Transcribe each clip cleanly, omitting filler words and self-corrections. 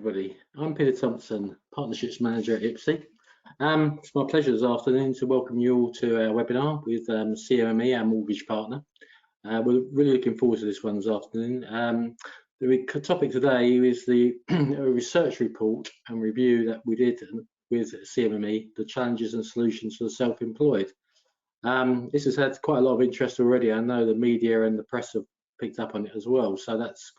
Everybody, I'm Peter Thompson, Partnerships Manager at IPSE. It's my pleasure this afternoon to welcome you all to our webinar with CMME, our mortgage partner. We're really looking forward to this one this afternoon. The topic today is the research report and review that we did with CMME, the challenges and solutions for the self-employed. This has had quite a lot of interest already. I know the media and the press have picked up on it as well, so that's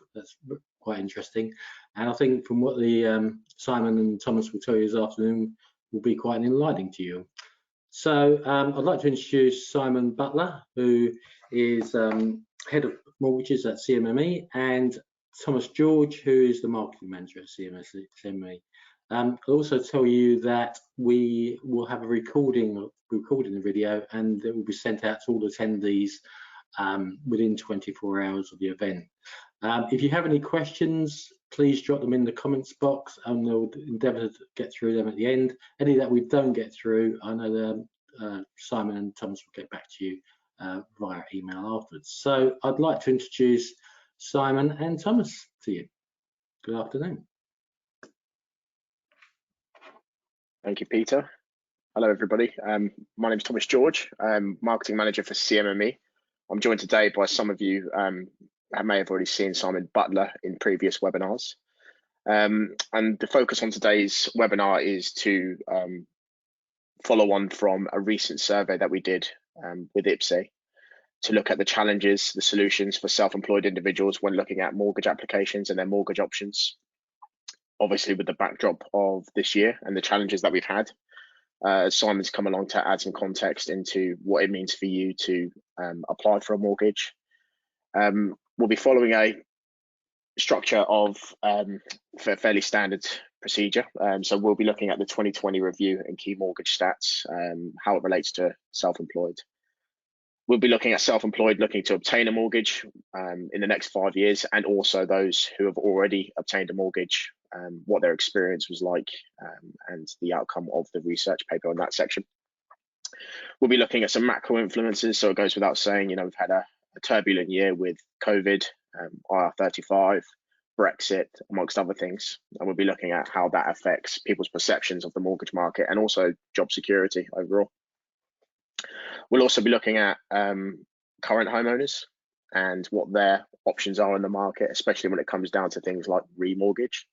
quite interesting. And I think from what the Simon and Thomas will tell you this afternoon will be quite enlightening to you. So I'd like to introduce Simon Butler, who is Head of Mortgages at CMME, and Thomas George, who is the Marketing Manager at CMME. I'll also tell you that we will have a recording the video, and it will be sent out to all attendees within 24 hours of the event. If you have any questions, please drop them in the comments box and we'll endeavour to get through them at the end. Any that we don't get through, I know that Simon and Thomas will get back to you via email afterwards. So I'd like to introduce Simon and Thomas to you. Good afternoon. Thank you, Peter. Hello, everybody. My name is Thomas George. I'm Marketing Manager for CMME. I'm joined today by some of you I may have already seen Simon Butler in previous webinars. And the focus on today's webinar is to follow on from a recent survey that we did with IPSE to look at the challenges, the solutions for self-employed individuals when looking at mortgage applications and their mortgage options. Obviously, with the backdrop of this year and the challenges that we've had, Simon's come along to add some context into what it means for you to apply for a mortgage. We'll be following a structure of for fairly standard procedure. So we'll be looking at the 2020 review and key mortgage stats, how it relates to self-employed. We'll be looking at self-employed looking to obtain a mortgage in the next 5 years, and also those who have already obtained a mortgage, what their experience was like, and the outcome of the research paper on that section. We'll be looking at some macro influences. So it goes without saying, you know, we've had a turbulent year with COVID, IR35, Brexit, amongst other things. And we'll be looking at how that affects people's perceptions of the mortgage market and also job security overall. We'll also be looking at current homeowners and what their options are in the market, especially when it comes down to things like remortgage,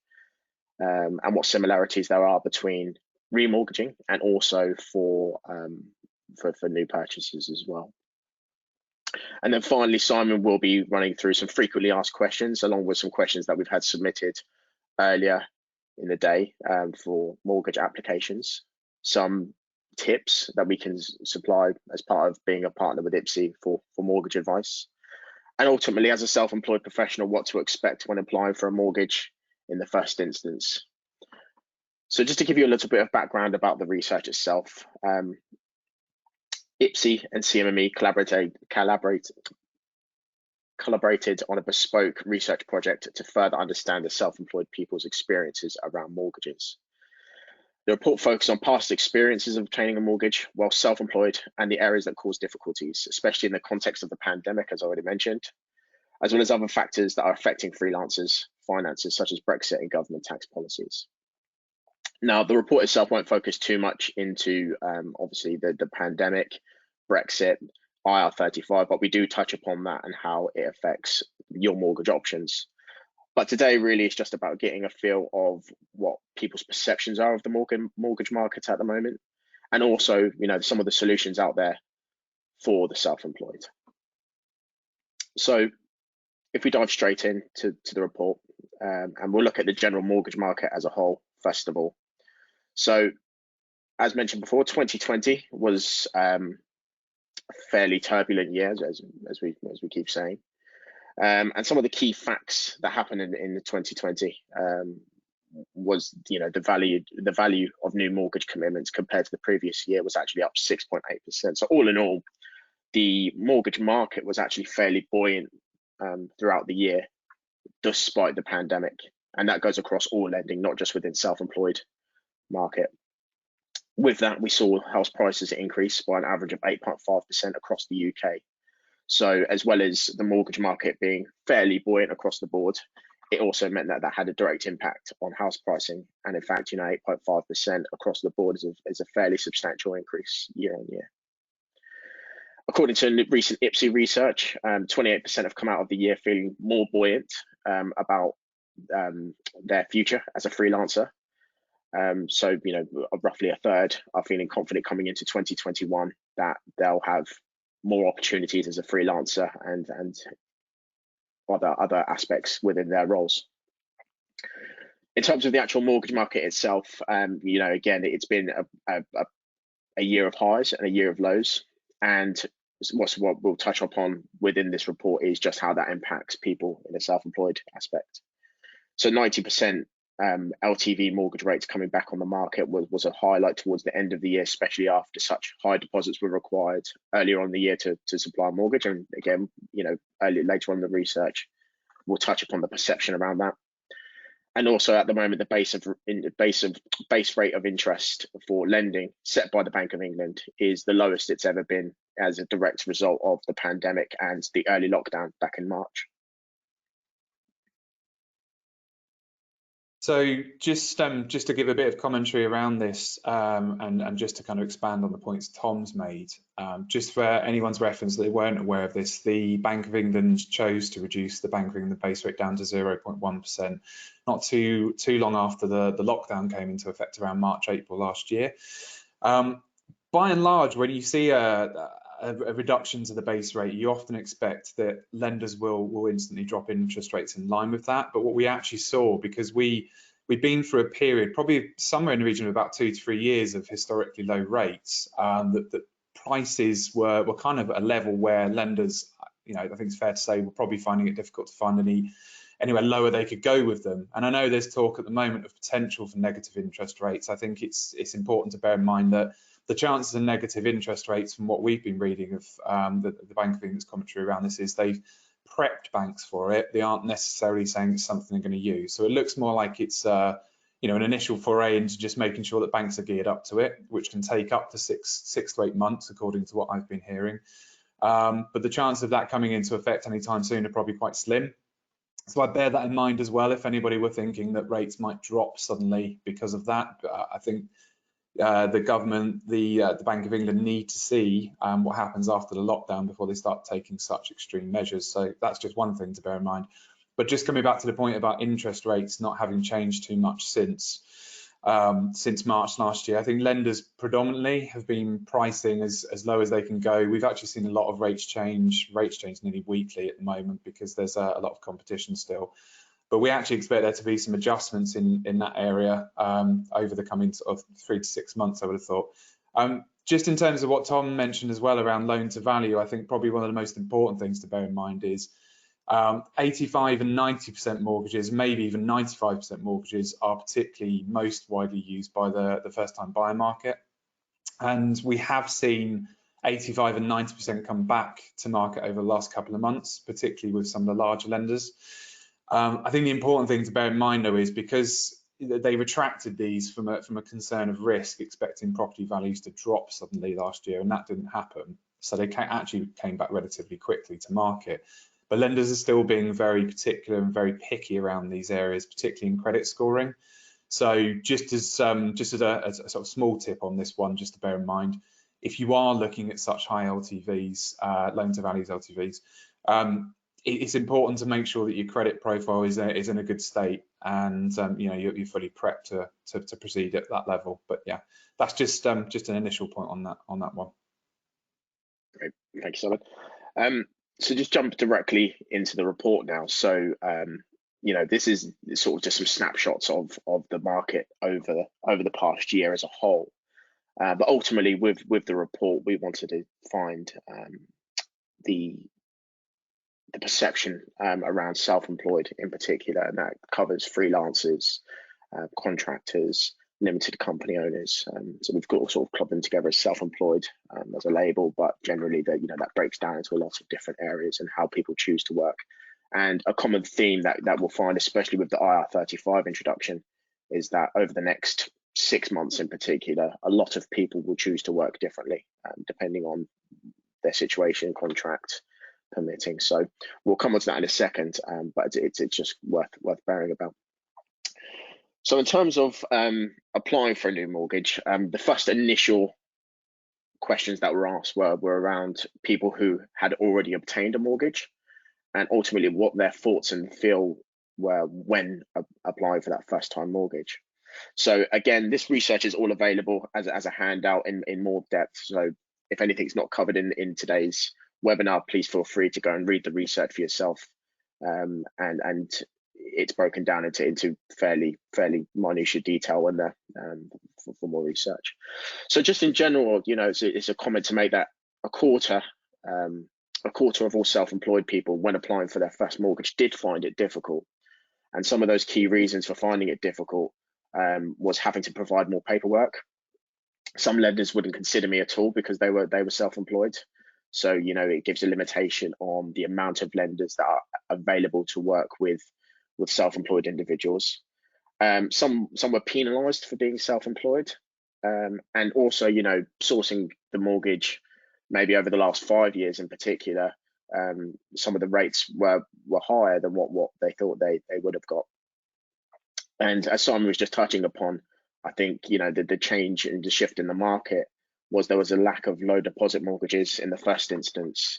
and what similarities there are between remortgaging and also for new purchases as well. And then finally, Simon will be running through some frequently asked questions, along with some questions that we've had submitted earlier in the day for mortgage applications, some tips that we can supply as part of being a partner with IPSE for mortgage advice, and ultimately, as a self-employed professional, what to expect when applying for a mortgage in the first instance. So just to give you a little bit of background about the research itself, IPSE and CMME collaborated on a bespoke research project to further understand the self-employed people's experiences around mortgages. The report focused on past experiences of obtaining a mortgage while self-employed and the areas that cause difficulties, especially in the context of the pandemic, as I already mentioned, as well as other factors that are affecting freelancers' finances, such as Brexit and government tax policies. Now, the report itself won't focus too much into obviously the pandemic, Brexit, IR35, but we do touch upon that and how it affects your mortgage options. But today really is just about getting a feel of what people's perceptions are of the mortgage market at the moment, and also, you know, some of the solutions out there for the self-employed. So if we dive straight into the report, and we'll look at the general mortgage market as a whole, first of all. So as mentioned before, 2020 was a fairly turbulent year, as we keep saying. And some of the key facts that happened in the 2020 was, you know, the value of new mortgage commitments compared to the previous year was actually up 6.8%. So all in all, the mortgage market was actually fairly buoyant throughout the year, despite the pandemic. And that goes across all lending, not just within self-employed market. With that, we saw house prices increase by an average of 8.5% across the UK. So as well as the mortgage market being fairly buoyant across the board, it also meant that that had a direct impact on house pricing. And in fact, 8.5% across the board is a fairly substantial increase year on year. According to recent IPSE research, 28% have come out of the year feeling more buoyant about their future as a freelancer. So, roughly a third are feeling confident coming into 2021 that they'll have more opportunities as a freelancer and other aspects within their roles. In terms of the actual mortgage market itself, again, it's been a year of highs and a year of lows. And what we'll touch upon within this report is just how that impacts people in a self-employed aspect. So 90% LTV mortgage rates coming back on the market was a highlight towards the end of the year, especially after such high deposits were required earlier on in the year to supply a mortgage. And again, later on in the research, we'll touch upon the perception around that. And also at the moment, the base rate of interest for lending set by the Bank of England is the lowest it's ever been as a direct result of the pandemic and the early lockdown back in March. So just to give a bit of commentary around this and just to kind of expand on the points Tom's made, just for anyone's reference that they weren't aware of this, the Bank of England chose to reduce the Bank of England base rate down to 0.1% not too long after the lockdown came into effect around March, April last year. By and large, when you see a reduction to the base rate, you often expect that lenders will instantly drop interest rates in line with that. But what we actually saw, because we've been through a period, probably somewhere in the region of about 2 to 3 years of historically low rates, that prices were kind of at a level where lenders, I think it's fair to say, were probably finding it difficult to find anywhere lower they could go with them. And I know there's talk at the moment of potential for negative interest rates. I think it's important to bear in mind that the chances of negative interest rates, from what we've been reading of the Bank of England's commentary around this, is they've prepped banks for it. They aren't necessarily saying it's something they're going to use. So it looks more like it's an initial foray into just making sure that banks are geared up to it, which can take up to six to 8 months, according to what I've been hearing. But the chance of that coming into effect anytime soon are probably quite slim. So I bear that in mind as well, if anybody were thinking that rates might drop suddenly because of that. But I think the government, the Bank of England need to see what happens after the lockdown before they start taking such extreme measures. So that's just one thing to bear in mind. But just coming back to the point about interest rates not having changed too much since March last year, I think lenders predominantly have been pricing as low as they can go. We've actually seen a lot of rates change nearly weekly at the moment because there's a lot of competition still. But we actually expect there to be some adjustments in that area over the coming sort of 3 to 6 months, I would have thought. Just in terms of what Tom mentioned as well around loan to value, I think probably one of the most important things to bear in mind is 85 and 90% mortgages, maybe even 95% mortgages, are particularly most widely used by the first-time buyer market. And we have seen 85 and 90% come back to market over the last couple of months, particularly with some of the larger lenders. I think the important thing to bear in mind, though, is because they retracted these from a concern of risk, expecting property values to drop suddenly last year, and that didn't happen. So they actually came back relatively quickly to market. But lenders are still being very particular and very picky around these areas, particularly in credit scoring. So just as a sort of small tip on this one, just to bear in mind, if you are looking at such high LTVs, loan to values LTVs, it's important to make sure that your credit profile is in a good state, and you're fully prepped to proceed at that level. But yeah, that's just an initial point on that one. Great, thank you, Simon. So just jump directly into the report now. So this is sort of just some snapshots of the market over the past year as a whole. But ultimately, with the report, we wanted to find the perception around self-employed in particular, and that covers freelancers, contractors, limited company owners. So we've got to sort of club them together as self-employed as a label, but generally that breaks down into a lot of different areas and how people choose to work. And a common theme that we'll find, especially with the IR35 introduction, is that over the next 6 months in particular, a lot of people will choose to work differently depending on their situation, contract, permitting. So we'll come on to that in a second, but it's just worth bearing about. So in terms of applying for a new mortgage, the first initial questions that were asked were around people who had already obtained a mortgage, and ultimately what their thoughts and feel were when applying for that first time mortgage. So again, this research is all available as a handout in more depth. So if anything's not covered in today's webinar, please feel free to go and read the research for yourself. And it's broken down into fairly minutiae detail in there for more research. So just in general, you know, it's a comment to make that a quarter of all self-employed people, when applying for their first mortgage, did find it difficult. And some of those key reasons for finding it difficult was having to provide more paperwork. Some lenders wouldn't consider me at all because they were self-employed. So, you know, it gives a limitation on the amount of lenders that are available to work with self-employed individuals. Some were penalised for being self-employed, and also, you know, sourcing the mortgage maybe over the last 5 years in particular, some of the rates were higher than what they thought they would have got. And as Simon was just touching upon, I think, you know, the change and the shift in the market was there was a lack of low deposit mortgages in the first instance,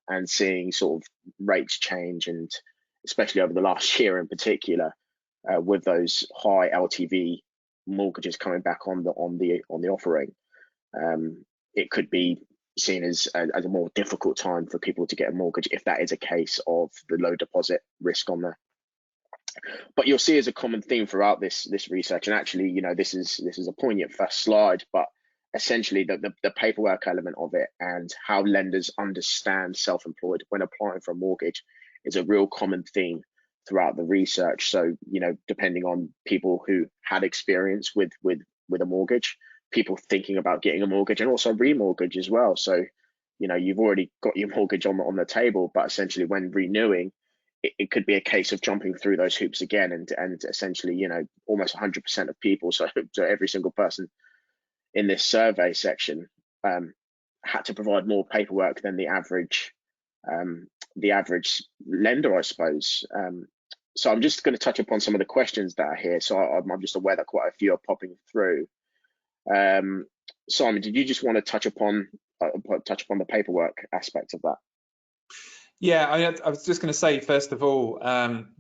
and seeing sort of rates change, and especially over the last year in particular, with those high LTV mortgages coming back on the offering, it could be seen as a more difficult time for people to get a mortgage if that is a case of the low deposit risk on there. But you'll see as a common theme throughout this research, and actually, you know, this is a poignant first slide, but essentially the paperwork element of it and how lenders understand self-employed when applying for a mortgage is a real common theme throughout the research. So, you know, depending on people who had experience with a mortgage, people thinking about getting a mortgage, and also remortgage as well. So, you know, you've already got your mortgage on the table, but essentially when renewing, it could be a case of jumping through those hoops again, and essentially, you know, almost 100% of people, so every single person in this survey section had to provide more paperwork than the average lender, I suppose. So I'm just going to touch upon some of the questions that are here. So I'm just aware that quite a few are popping through. Simon, did you just want to touch upon the paperwork aspect of that? Yeah, I was just going to say, first of all,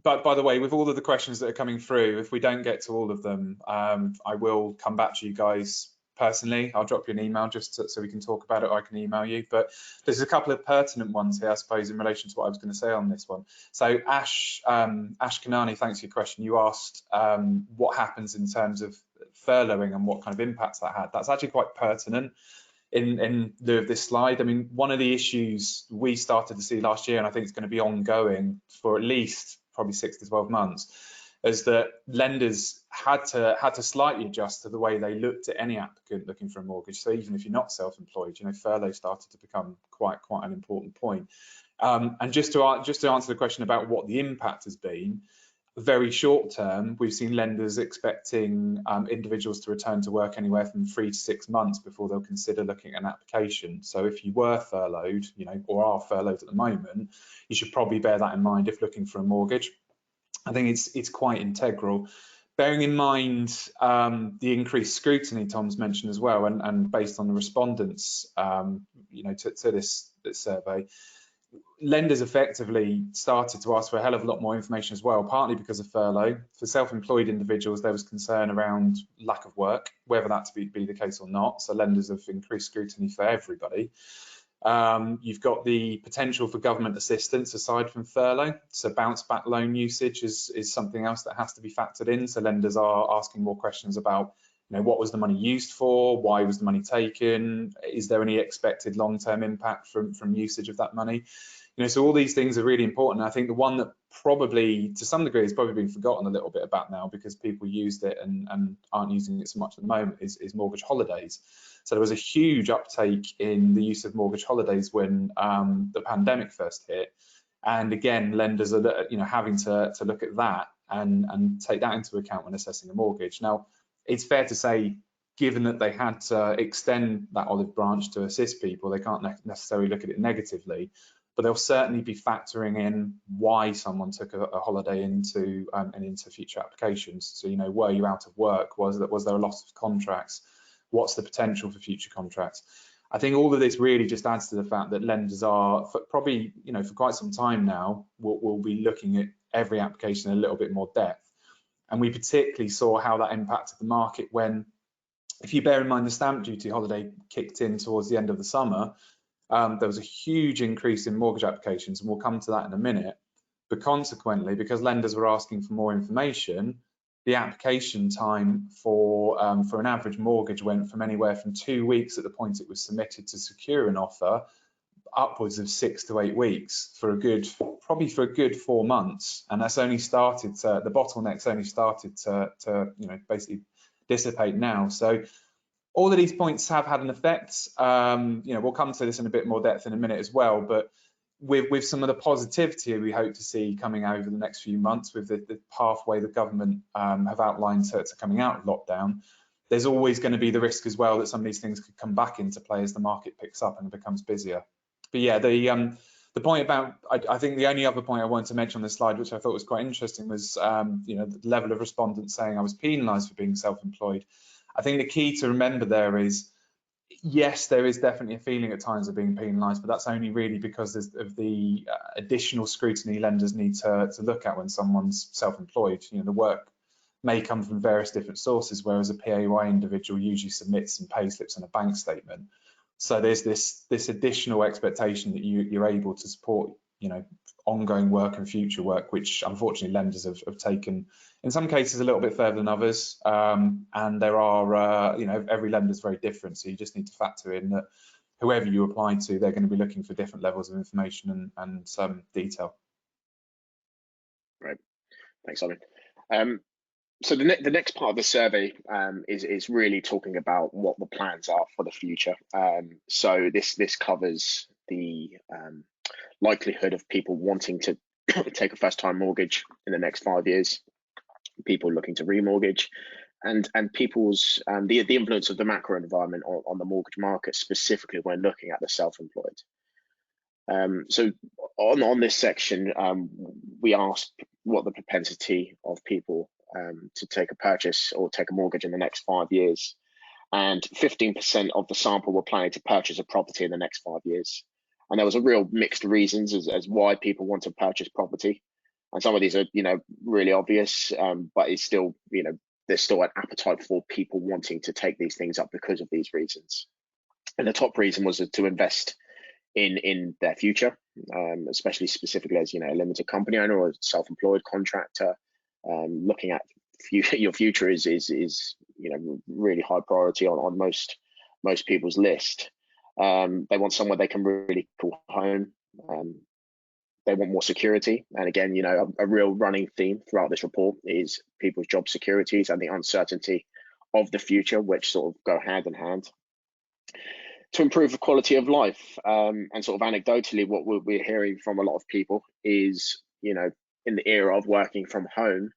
but by the way, with all of the questions that are coming through, if we don't get to all of them, I will come back to you guys personally. I'll drop you an email just so we can talk about it, or I can email you. But there's a couple of pertinent ones here, I suppose, in relation to what I was going to say on this one. So Ash Kanani, thanks for your question. You asked what happens in terms of furloughing and what kind of impacts that had. That's actually quite pertinent in lieu of this slide. I mean, one of the issues we started to see last year, and I think it's going to be ongoing for at least probably 6 to 12 months, is that lenders had to slightly adjust to the way they looked at any applicant looking for a mortgage. So even if you're not self-employed, you know, furlough started to become quite an important point. And just to answer the question about what the impact has been, very short term, we've seen lenders expecting individuals to return to work anywhere from 3 to 6 months before they'll consider looking at an application. So if you were furloughed, you know, or are furloughed at the moment, you should probably bear that in mind if looking for a mortgage. I think it's quite integral. Bearing in mind the increased scrutiny Tom's mentioned as well, and based on the respondents, you know, to this survey, lenders effectively started to ask for a hell of a lot more information as well, partly because of furlough. For self-employed individuals, there was concern around lack of work, whether that to be the case or not. So lenders have increased scrutiny for everybody. You've got the potential for government assistance aside from furlough. So bounce back loan usage is something else that has to be factored in. So lenders are asking more questions about, you know, what was the money used for? Why was the money taken? Is there any expected long-term impact from usage of that money? You know, so all these things are really important. I think the one that probably, to some degree, has probably been forgotten a little bit about now because people used it and aren't using it so much at the moment is mortgage holidays. So there was a huge uptake in the use of mortgage holidays when the pandemic first hit. And again, lenders are, you know, having to look at that and take that into account when assessing a mortgage. Now, it's fair to say, given that they had to extend that olive branch to assist people, they can't necessarily look at it negatively. but they'll certainly be factoring in why someone took a holiday into future applications. So, you know, were you out of work? Was there a loss of contracts? What's the potential for future contracts? I think all of this really just adds to the fact that lenders are probably, you know, for quite some time now, will be looking at every application in a little bit more depth. And we particularly saw how that impacted the market when, if you bear in mind, the stamp duty holiday kicked in towards the end of the summer. There was a huge increase in mortgage applications, and we'll come to that in a minute. But consequently, because lenders were asking for more information, the application time for an average mortgage went from anywhere from 2 weeks at the point it was submitted to secure an offer, upwards of 6 to 8 weeks probably for a good 4 months. And that's only started to, the bottleneck's only started to you know, basically dissipate now. So all of these points have had an effect. You know, we'll come to this in a bit more depth in a minute as well, but with some of the positivity we hope to see coming over the next few months with the pathway the government have outlined to coming out of lockdown, there's always going to be the risk as well that some of these things could come back into play as the market picks up and becomes busier. But yeah, the point about, I think the only other point I wanted to mention on this slide, which I thought was quite interesting, was you know, the level of respondents saying I was penalised for being self-employed. I think the key to remember there is, yes, there is definitely a feeling at times of being penalised, but that's only really because of the additional scrutiny lenders need to look at when someone's self-employed. You know, the work may come from various different sources, whereas a PAYE individual usually submits some pay slips and a bank statement. So there's this additional expectation that you're able to support, you know, ongoing work and future work, which unfortunately lenders have taken in some cases a little bit further than others. And there are, you know, every lender is very different. So you just need to factor in that whoever you apply to, they're going to be looking for different levels of information and some detail. Right. Thanks, Simon. So the next part of the survey is really talking about what the plans are for the future. So this covers the likelihood of people wanting to take a first-time mortgage in the next 5 years, people looking to remortgage, and people's the influence of the macro environment on the mortgage market, specifically when looking at the self-employed. So on this section, we asked what the propensity of people to take a purchase or take a mortgage in the next 5 years, and 15% of the sample were planning to purchase a property in the next 5 years. And there was a real mixed reasons as why people want to purchase property, and some of these are, you know, really obvious, but it's still, you know, there's still an appetite for people wanting to take these things up because of these reasons. And the top reason was to invest in their future, especially specifically as, you know, a limited company owner or a self-employed contractor. Looking at your future is you know, really high priority on most people's list. They want somewhere they can really call home. They want more security, and again, you know, a real running theme throughout this report is people's job securities and the uncertainty of the future, which sort of go hand in hand. To improve the quality of life, and sort of anecdotally, what we're hearing from a lot of people is, you know, in the era of working from home,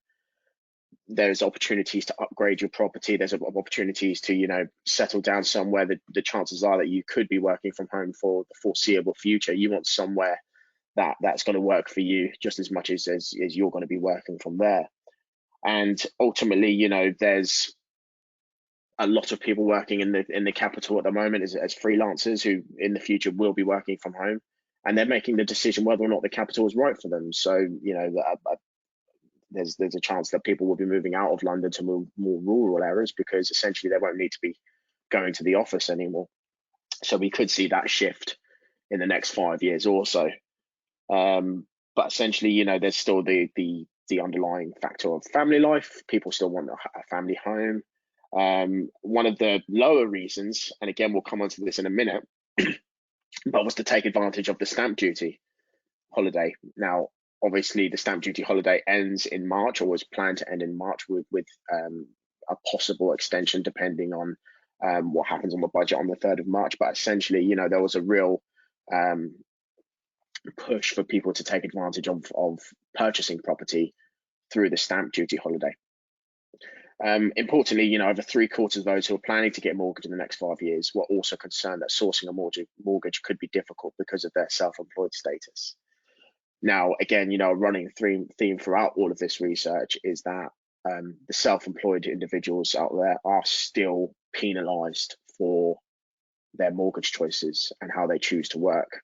there's opportunities to upgrade your property. There's opportunities to, you know, settle down somewhere that the chances are that you could be working from home for the foreseeable future. You want somewhere that's going to work for you just as much as you're going to be working from there. And ultimately, you know, there's a lot of people working in the capital at the moment as freelancers who in the future will be working from home, and they're making the decision whether or not the capital is right for them. So, you know, there's a chance that people will be moving out of London to more rural areas because essentially they won't need to be going to the office anymore. So we could see that shift in the next 5 years or so. But essentially, you know, there's still the underlying factor of family life. People still want a family home. One of the lower reasons, and again, we'll come onto this in a minute, but was to take advantage of the stamp duty holiday. Now, obviously, the stamp duty holiday ends in March, or was planned to end in March with a possible extension depending on what happens on the budget on the 3rd of March. But essentially, you know, there was a real push for people to take advantage of purchasing property through the stamp duty holiday. Importantly, you know, over 3/4 of those who are planning to get a mortgage in the next 5 years were also concerned that sourcing a mortgage could be difficult because of their self-employed status. Now, again, you know, a running theme throughout all of this research is that the self-employed individuals out there are still penalised for their mortgage choices and how they choose to work.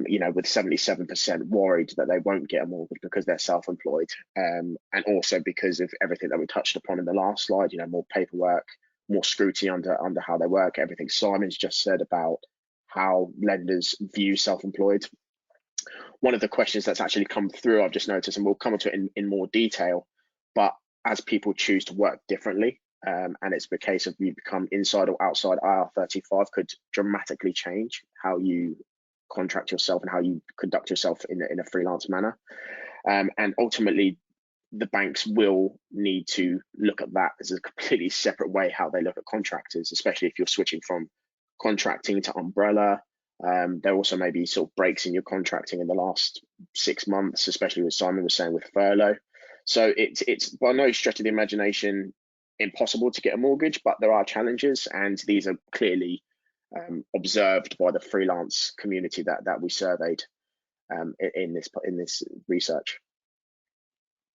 You know, with 77% worried that they won't get a mortgage because they're self-employed, and also because of everything that we touched upon in the last slide. You know, more paperwork, more scrutiny under how they work. Everything Simon's just said about how lenders view self-employed. One of the questions that's actually come through, I've just noticed, and we'll come into it in more detail, but as people choose to work differently, and it's the case of you become inside or outside IR35, could dramatically change how you contract yourself and how you conduct yourself in a freelance manner. And ultimately, the banks will need to look at that as a completely separate way how they look at contractors, especially if you're switching from contracting to umbrella. There also may be sort of breaks in your contracting in the last 6 months, especially with Simon was saying with furlough. So it's by no stretch of the imagination impossible to get a mortgage, but there are challenges, and these are clearly observed by the freelance community that we surveyed in this research.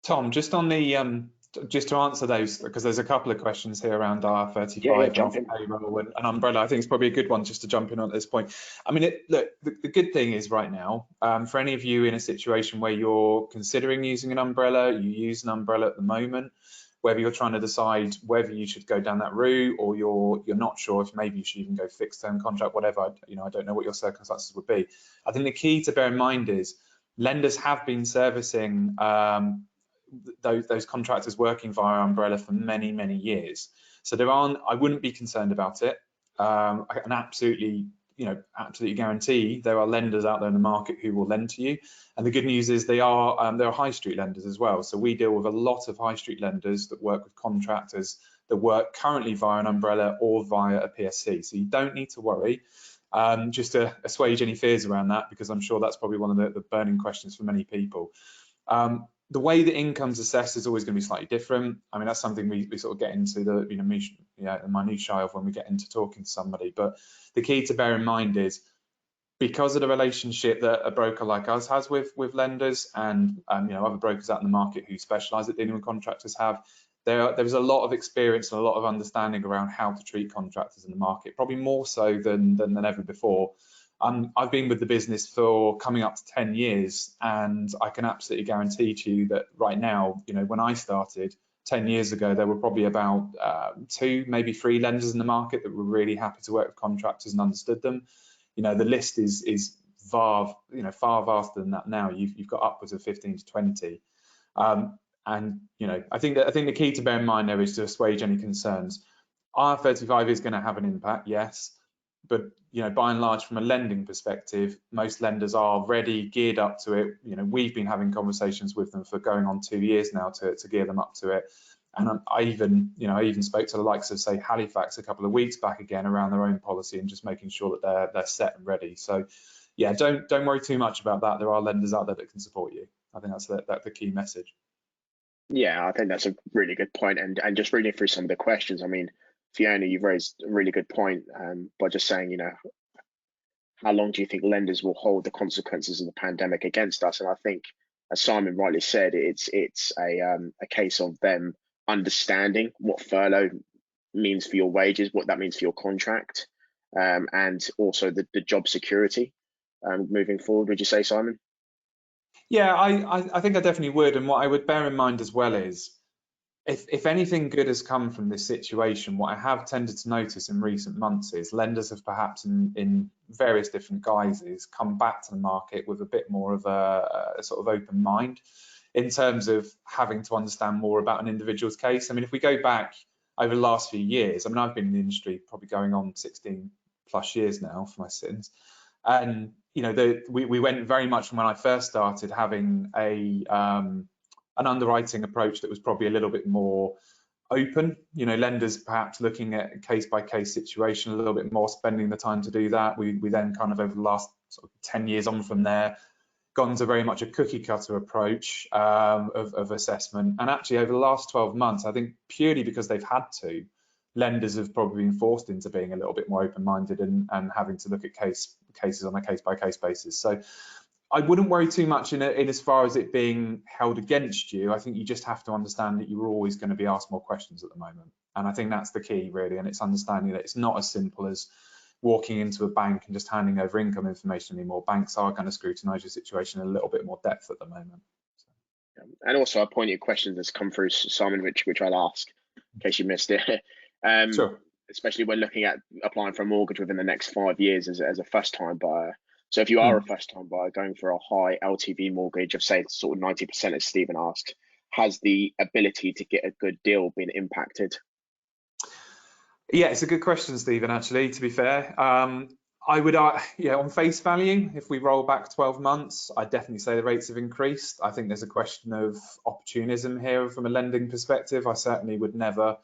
Tom, just on the just to answer those, because there's a couple of questions here around IR35 and off-payroll and umbrella. I think it's probably a good one just to jump in on at this point. I mean, look, the good thing is right now, for any of you in a situation where you're considering using an umbrella, you use an umbrella at the moment, whether you're trying to decide whether you should go down that route or you're not sure if maybe you should even go fixed term contract, whatever, you know, I don't know what your circumstances would be. I think the key to bear in mind is lenders have been servicing those contractors working via umbrella for many, many years. So I wouldn't be concerned about it. I can absolutely guarantee there are lenders out there in the market who will lend to you. And the good news is there are high street lenders as well. So we deal with a lot of high street lenders that work with contractors that work currently via an umbrella or via a PSC. So you don't need to worry. Just to assuage any fears around that, because I'm sure that's probably one of the burning questions for many people. The way the income's assessed is always going to be slightly different. I mean, that's something we sort of get into the minutiae of when we get into talking to somebody. But the key to bear in mind is, because of the relationship that a broker like us has with lenders and other brokers out in the market who specialise at dealing with contractors have, there's a lot of experience and a lot of understanding around how to treat contractors in the market, probably more so than ever before. I've been with the business for coming up to 10 years, and I can absolutely guarantee to you that right now, when I started 10 years ago, there were probably about 2, maybe 3 lenders in the market that were really happy to work with contractors and understood them. The list is far vaster than that now. You've got upwards of 15 to 20. And I think the key to bear in mind there is to assuage any concerns. IR35 is going to have an impact, yes. But by and large, from a lending perspective, most lenders are ready, geared up to it. We've been having conversations with them for going on 2 years now to gear them up to it. And I even spoke to the likes of, say, Halifax a couple of weeks back again around their own policy and just making sure that they're set and ready. So yeah, don't worry too much about that. There are lenders out there that can support you. I think that's the key message. Yeah, I think that's a really good point. And just reading through some of the questions, I mean, Fiona, you've raised a really good point by just saying, how long do you think lenders will hold the consequences of the pandemic against us? And I think, as Simon rightly said, it's a case of them understanding what furlough means for your wages, what that means for your contract, and also the job security moving forward. Would you say, Simon? Yeah, I think I definitely would. And what I would bear in mind as well is, if anything good has come from this situation, what I have tended to notice in recent months is lenders have perhaps in various different guises come back to the market with a bit more of a sort of open mind in terms of having to understand more about an individual's case. I mean, if we go back over the last few years, I mean, I've been in the industry probably going on 16 plus years now for my sins. And, we went very much from when I first started having an underwriting approach that was probably a little bit more open, lenders perhaps looking at a case-by-case situation a little bit more, spending the time to do that. We then kind of over the last sort of 10 years on from there, gone to very much a cookie cutter approach of assessment. And actually over the last 12 months, I think purely because they've had to, lenders have probably been forced into being a little bit more open-minded and having to look at cases on a case-by-case basis. So I wouldn't worry too much in as far as it being held against you. I think you just have to understand that you're always going to be asked more questions at the moment. And I think that's the key, really. And it's understanding that it's not as simple as walking into a bank and just handing over income information anymore. Banks are going to scrutinise your situation in a little bit more depth at the moment. And also a pointed question that's come through, Simon, which I'll ask in case you missed it. Sure. Especially when looking at applying for a mortgage within the next 5 years as a first-time buyer. So if you are a first-time buyer going for a high LTV mortgage of, say, sort of 90%, as Stephen asked, has the ability to get a good deal been impacted? Yeah, it's a good question, Stephen, actually, to be fair. I would, on face value, if we roll back 12 months, I'd definitely say the rates have increased. I think there's a question of opportunism here from a lending perspective. I certainly would never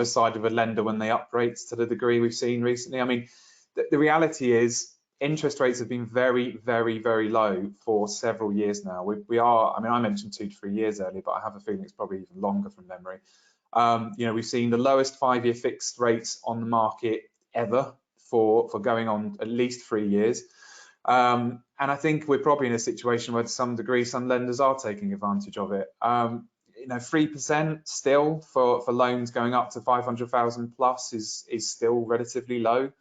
side with a lender when they up rates to the degree we've seen recently. I mean, the reality is interest rates have been very, very, very low for several years now. We are, I mean, I mentioned 2 to 3 years earlier, but I have a feeling it's probably even longer from memory. We've seen the lowest 5-year fixed rates on the market ever for going on at least 3 years. And I think we're probably in a situation where to some degree, some lenders are taking advantage of it. 3% still for loans going up to 500,000 plus is still relatively low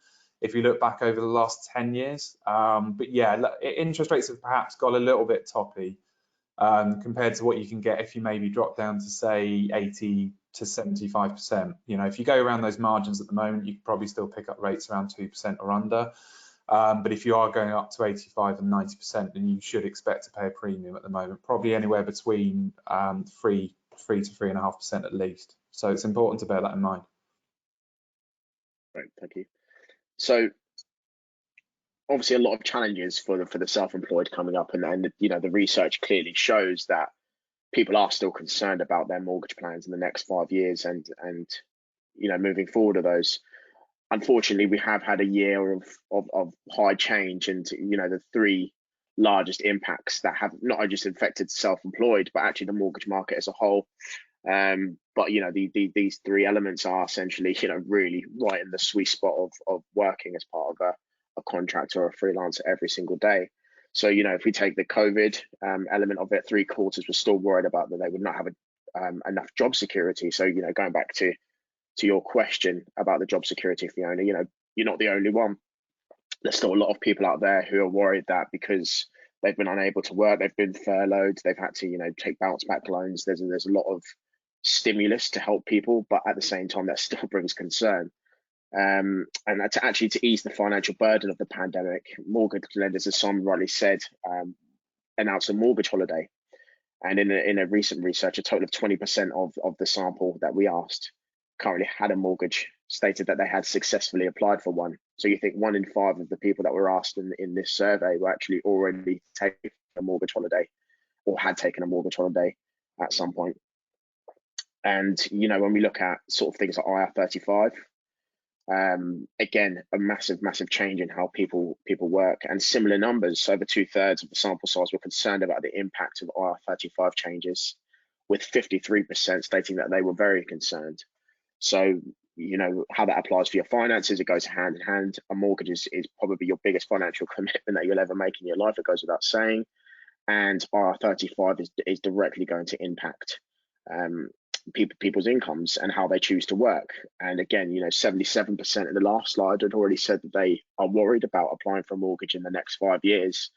if you look back over the last 10 years. But yeah, interest rates have perhaps got a little bit toppy compared to what you can get if you maybe drop down to, say, 80 to 75%. If you go around those margins at the moment, you could probably still pick up rates around 2% or under. But if you are going up to 85 and 90%, then you should expect to pay a premium at the moment, probably anywhere between 3 to 3.5% at least. So it's important to bear that in mind. Great, thank you. So obviously a lot of challenges for the self-employed coming up, and the research clearly shows that people are still concerned about their mortgage plans in the next 5 years and moving forward of those. Unfortunately, we have had a year of high change, and the 3 largest impacts that have not just affected self-employed but actually the mortgage market as a whole. But these 3 elements are essentially really right in the sweet spot of working as part of a contractor or a freelancer every single day. So if we take the COVID element of it, 3/4 were still worried about that they would not have enough job security. So going back to your question about the job security, Fiona, you're not the only one. There's still a lot of people out there who are worried that because they've been unable to work, they've been furloughed, they've had to take bounce back loans. There's a lot of stimulus to help people, but at the same time that still brings concern. And to ease the financial burden of the pandemic, mortgage lenders, as Simon rightly said, announced a mortgage holiday. And in a recent research, a total of 20% of the sample that we asked currently had a mortgage, stated that they had successfully applied for one. So you think 1 in 5 of the people that were asked in this survey were actually already taking a mortgage holiday or had taken a mortgage holiday at some point. And when we look at sort of things like IR35, again, a massive change in how people work, and similar numbers. Over 2/3 of the sample size were concerned about the impact of IR35 changes, with 53% stating that they were very concerned. So how that applies for your finances, it goes hand in hand. A mortgage is probably your biggest financial commitment that you'll ever make in your life. It goes without saying. And IR35 is directly going to impact people's incomes and how they choose to work. And again, 77% in the last slide had already said that they are worried about applying for a mortgage in the next 5 years.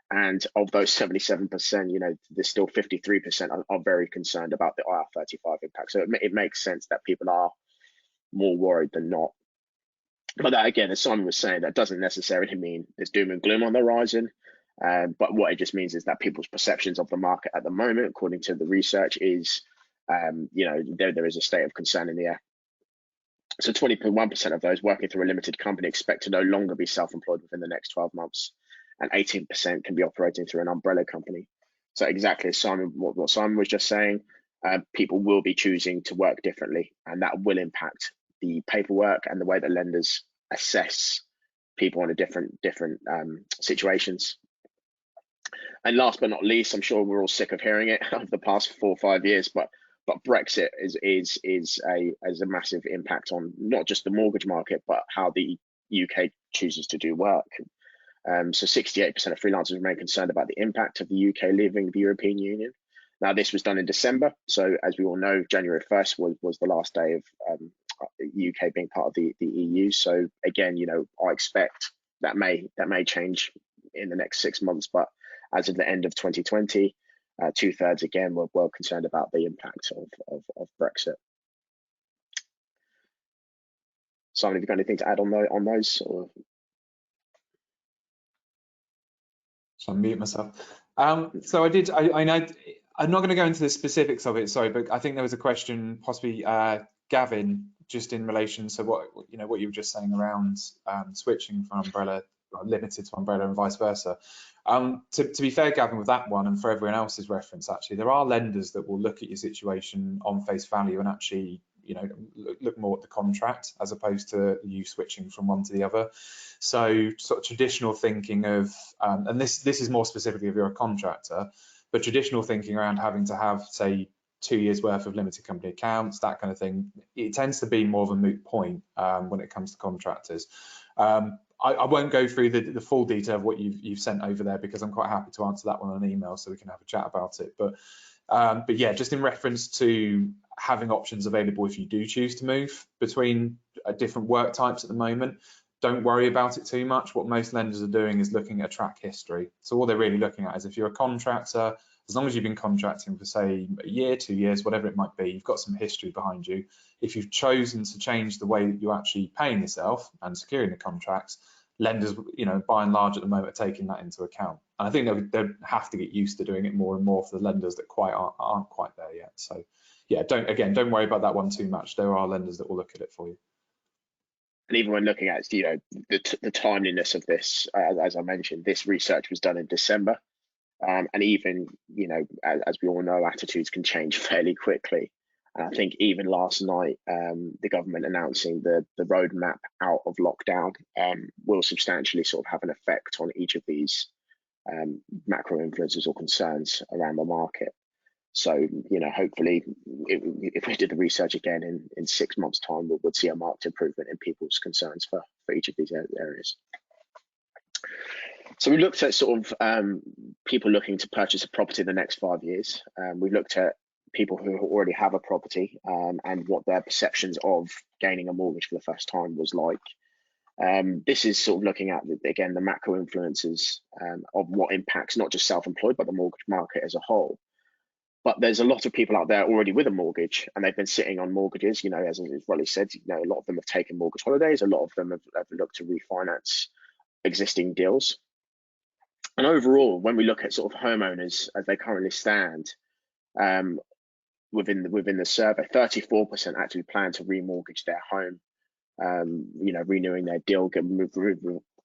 And of those 77%, there's still 53% are very concerned about the IR35 impact. So it makes sense that people are more worried than not. But that, again, as Simon was saying, that doesn't necessarily mean there's doom and gloom on the horizon. But what it just means is that people's perceptions of the market at the moment, according to the research, is there is a state of concern in the air. So 21% of those working through a limited company expect to no longer be self-employed within the next 12 months, and 18% can be operating through an umbrella company. So exactly as what Simon was just saying, people will be choosing to work differently, and that will impact the paperwork and the way that lenders assess people in different situations. And last but not least, I'm sure we're all sick of hearing it over the past 4 or 5 years, but Brexit is a massive impact on not just the mortgage market, but how the UK chooses to do work. So 68% of freelancers remain concerned about the impact of the UK leaving the European Union. Now, this was done in December, so as we all know, January 1st was the last day of UK being part of the EU. So again, I expect that may change in the next 6 months, but as of the end of 2020, 2/3 again were well concerned about the impact of Brexit. Simon, have you got anything to add on those? Or? So I mute myself. So I know I'm not going to go into the specifics of it, sorry, but I think there was a question, possibly Gavin, just in relation to what you were just saying around switching from umbrella, limited to umbrella, and vice versa. To be fair, Gavin, with that one, and for everyone else's reference, actually, there are lenders that will look at your situation on face value and actually look more at the contract as opposed to you switching from one to the other. So sort of traditional thinking of, and this is more specifically if you're a contractor, but traditional thinking around having to have, say, 2 years worth of limited company accounts, that kind of thing, it tends to be more of a moot point when it comes to contractors. I won't go through the full detail of what you've sent over there, because I'm quite happy to answer that one on an email so we can have a chat about it. But yeah, just in reference to having options available if you do choose to move between different work types at the moment, don't worry about it too much. What most lenders are doing is looking at track history. So all they're really looking at is if you're a contractor, as long as you've been contracting for, say, a year, 2 years, whatever it might be, you've got some history behind you. If you've chosen to change the way that you're actually paying yourself and securing the contracts, lenders, by and large at the moment, are taking that into account. And I think they'll have to get used to doing it more and more for the lenders that aren't quite there yet. So yeah, don't worry about that one too much. There are lenders that will look at it for you. And even when looking at the timeliness of this, as I mentioned, this research was done in December, and even as we all know, attitudes can change fairly quickly. And I think even last night, the government announcing the roadmap out of lockdown will substantially sort of have an effect on each of these macro influences or concerns around the market. So, hopefully, if we did the research again in 6 months' time, we'll see a marked improvement in people's concerns for each of these areas. So we looked at sort of people looking to purchase a property in the next 5 years. We looked at people who already have a property and what their perceptions of gaining a mortgage for the first time was like. This is sort of looking at, again, the macro influences of what impacts not just self-employed, but the mortgage market as a whole. But there's a lot of people out there already with a mortgage, and they've been sitting on mortgages. As Rolly said, a lot of them have taken mortgage holidays. A lot of them have looked to refinance existing deals. And overall, when we look at sort of homeowners as they currently stand, within the survey, 34% actually plan to remortgage their home. Renewing their deal,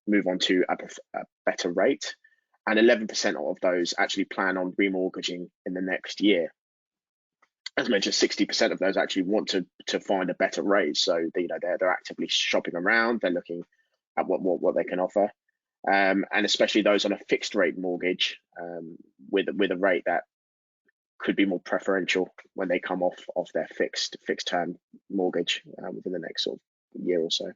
move on to a better rate. And 11% of those actually plan on remortgaging in the next year. As mentioned, 60% of those actually want to find a better rate. So they're actively shopping around. They're looking at what they can offer, and especially those on a fixed rate mortgage with a rate that could be more preferential when they come off their fixed term mortgage within the next sort of year or so.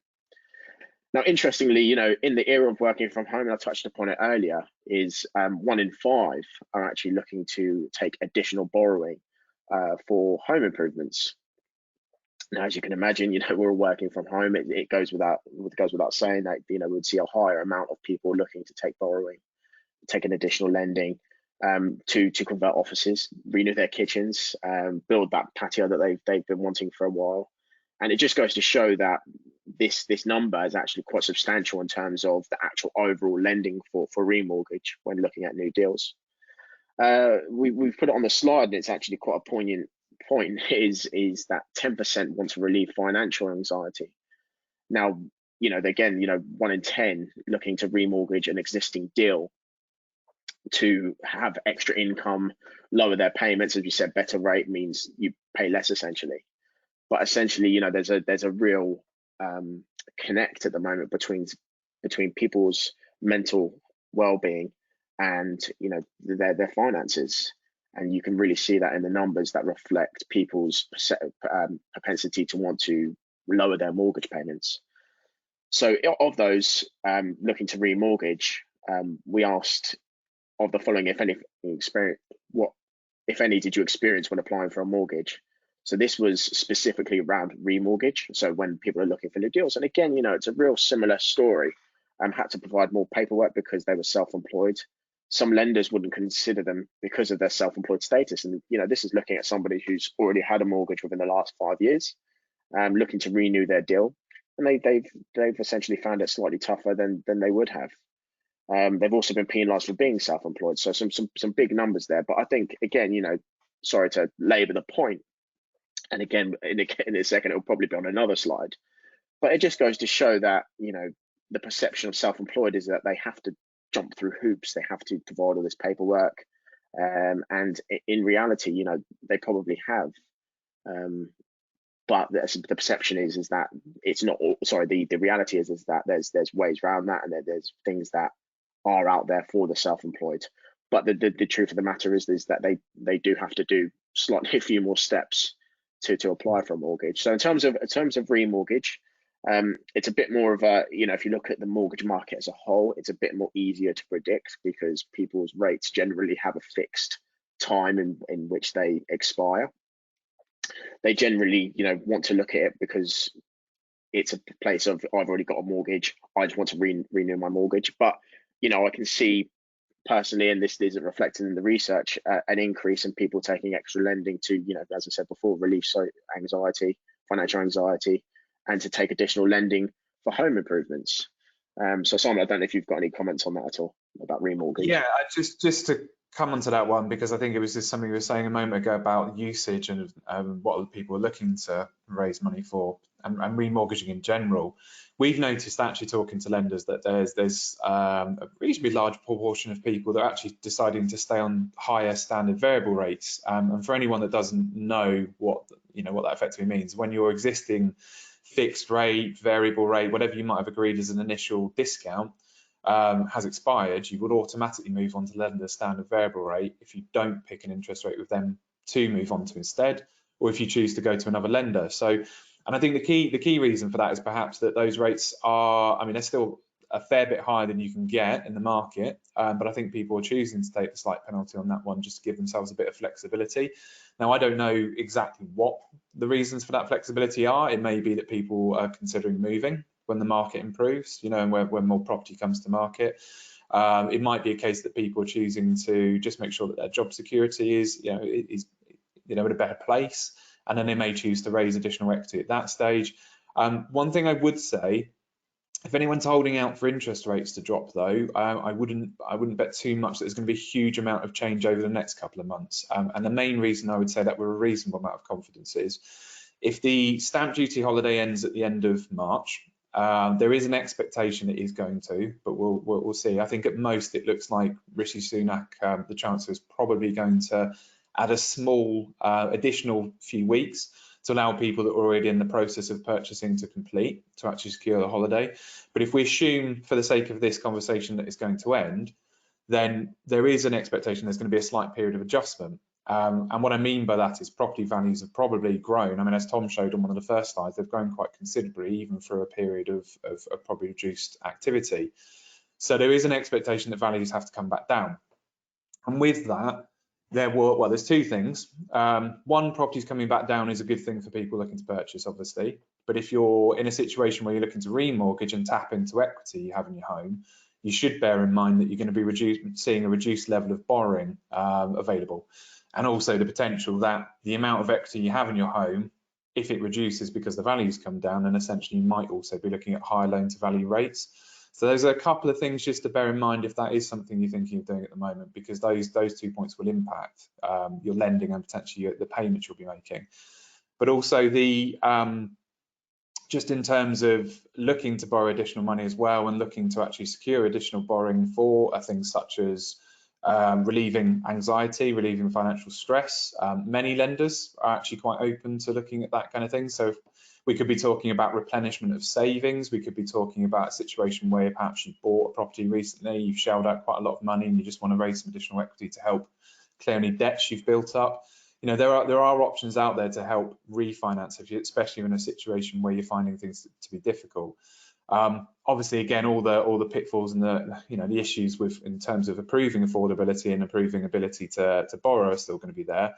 Now, interestingly, in the era of working from home, and I touched upon it earlier, is 1 in 5 are actually looking to take additional borrowing for home improvements. Now, as you can imagine, we're all working from home. It goes without saying that we'd see a higher amount of people looking to take borrowing, take an additional lending to convert offices, renew their kitchens, build that patio that they've been wanting for a while. And it just goes to show that this number is actually quite substantial in terms of the actual overall lending for remortgage when looking at new deals. We've put it on the slide, and it's actually quite a poignant point, is that 10% want to relieve financial anxiety. Now, again, 1 in 10 looking to remortgage an existing deal to have extra income, lower their payments. As you said, better rate means you pay less essentially. But essentially, there's a real connect at the moment between people's mental well-being and their finances. And you can really see that in the numbers that reflect people's propensity to want to lower their mortgage payments. So of those looking to remortgage, we asked of the following, if any, experience, what, if any, did you experience when applying for a mortgage? So this was specifically around remortgage. So when people are looking for new deals, and again, it's a real similar story. Had to provide more paperwork because they were self-employed. Some lenders wouldn't consider them because of their self-employed status. And this is looking at somebody who's already had a mortgage within the last 5 years, looking to renew their deal, and they've essentially found it slightly tougher than they would have. They've also been penalised for being self-employed. So some big numbers there. But I think, again, sorry to labour the point, and again, in a second, it'll probably be on another slide, but it just goes to show that, the perception of self-employed is that they have to jump through hoops, they have to provide all this paperwork, and in reality, they probably have. But the perception is that it's not. Sorry, the reality is that there's ways around that, and there's things that are out there for the self-employed. But the truth of the matter is that they do have to do slightly a few more steps to apply for a mortgage. So in terms of remortgage, it's a bit more of a, if you look at the mortgage market as a whole, it's a bit more easier to predict because people's rates generally have a fixed time in which they expire. They generally, want to look at it because it's a place of, I've already got a mortgage, I just want to renew my mortgage. But, I can see personally, and this isn't reflected in the research, an increase in people taking extra lending to, as I said before, relieve anxiety, financial anxiety, and to take additional lending for home improvements. So Simon, I don't know if you've got any comments on that at all about remortgage. Yeah, just to come onto that one, because I think it was just something we were saying a moment ago about usage and what other people are looking to raise money for, and remortgaging in general. We've noticed, actually talking to lenders, that there's a reasonably large proportion of people that are actually deciding to stay on higher standard variable rates. And for anyone that doesn't know what that effectively means, when your existing fixed rate, variable rate, whatever you might have agreed as an initial discount, has expired, you would automatically move on to lender's standard variable rate if you don't pick an interest rate with them to move on to instead, or if you choose to go to another lender. So, and I think the key reason for that is perhaps that those rates are, they're still a fair bit higher than you can get in the market, but I think people are choosing to take the slight penalty on that one just to give themselves a bit of flexibility. Now, I don't know exactly what the reasons for that flexibility are. It may be that people are considering moving when the market improves, and when more property comes to market. It might be a case that people are choosing to just make sure that their job security is in a better place, and then they may choose to raise additional equity at that stage. One thing I would say, if anyone's holding out for interest rates to drop, though, I wouldn't bet too much that there's going to be a huge amount of change over the next couple of months. And the main reason I would say that with a reasonable amount of confidence is, if the stamp duty holiday ends at the end of March, there is an expectation it is going to, but we'll see. I think at most it looks like Rishi Sunak, the Chancellor, is probably going to add a small additional few weeks to allow people that are already in the process of purchasing to complete, to actually secure the holiday. But if we assume, for the sake of this conversation, that it's going to end, then there is an expectation there's going to be a slight period of adjustment. And what I mean by that is property values have probably grown. As Tom showed on one of the first slides, they've grown quite considerably, even through a period of probably reduced activity. So there is an expectation that values have to come back down. And with that, there's two things. One, properties coming back down is a good thing for people looking to purchase, obviously. But if you're in a situation where you're looking to remortgage and tap into equity you have in your home, you should bear in mind that you're going to be seeing a reduced level of borrowing available. And also the potential that the amount of equity you have in your home, if it reduces because the values come down, then essentially you might also be looking at higher loan to value rates. So there's a couple of things just to bear in mind if that is something you're thinking of doing at the moment, because those 2 points will impact your lending and potentially the payments you'll be making. But also just in terms of looking to borrow additional money as well, and looking to actually secure additional borrowing for things such as relieving anxiety, relieving financial stress. Many lenders are actually quite open to looking at that kind of thing. So We could be talking about replenishment of savings. We could be talking about a situation where perhaps you bought a property recently, you've shelled out quite a lot of money and you just want to raise some additional equity to help clear any debts you've built up. You know, there are options out there to help refinance, especially in a situation where you're finding things to be difficult. Obviously, again, all the pitfalls and the issues in terms of approving affordability and approving ability to borrow are still going to be there.